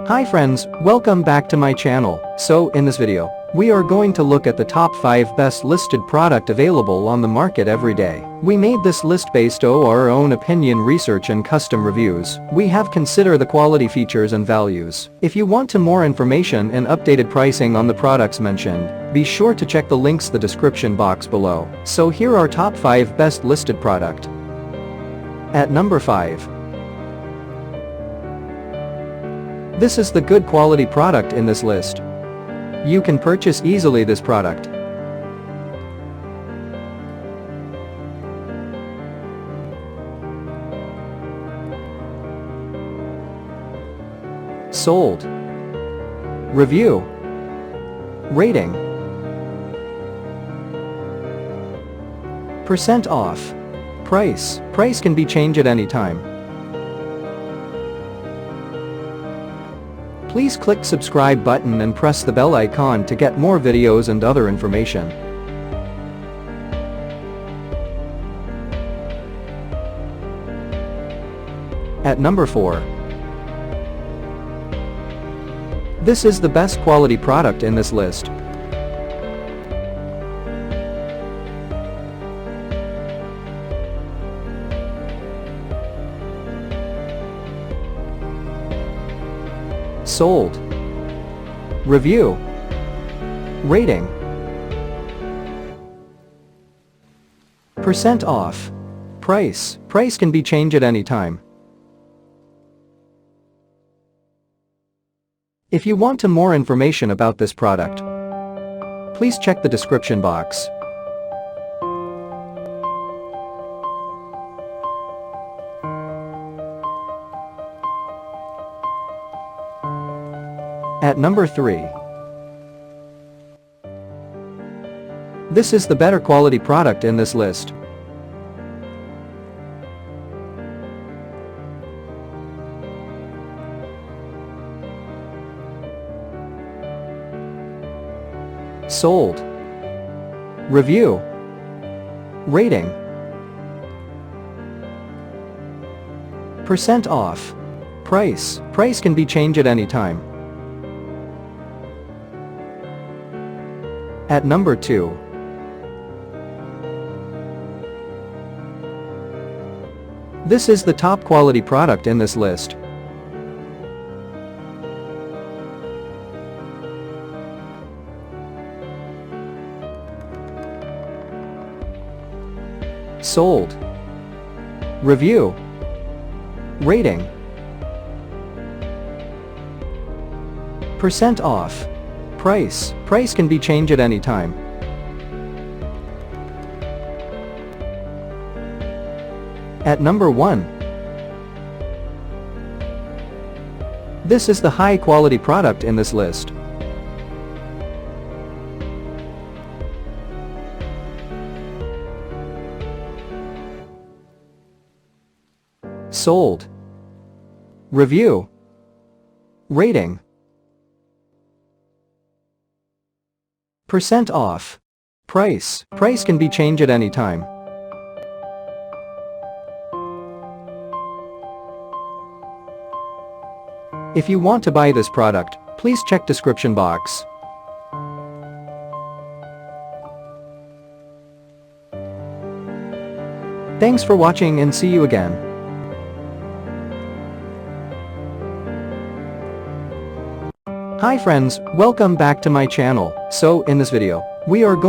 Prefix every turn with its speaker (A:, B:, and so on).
A: Hi friends, welcome back to my channel. So in this video, we are going to look at the top 5 best listed product available on the market every day. We made this list based on our own opinion, research and custom reviews. We have considered the quality, features and values. If you want more information and updated pricing on the products mentioned, be sure to check the links in the description box below. So here are top 5 best listed product. At number 5. This is the good quality product in this list. You can purchase easily this product. Sold. Review. Rating. Percent off. Price. Price can be changed at any time. Please click subscribe button and press the bell icon to get more videos and other information. At number 4. This is the best quality product in this list. Sold. Review. Rating. Percent off. Price. Price can be changed at any time. If you want more information about this product, please check the description box. At number 3. This is the better quality product in this list. Sold. Review. Rating. Percent off. Price. Price can be changed at any time. At number 2. This is the top quality product in this list. Sold. Review. Rating. Percent off. Price. Price can be changed at any time. At number 1. This is the high quality product in this list. Sold. Review. Rating. Percent off. Price. Price can be changed at any time. If you want to buy this product, please check description box. Thanks for watching and see you again. Hi friends, welcome back to my channel. So in this video, we are going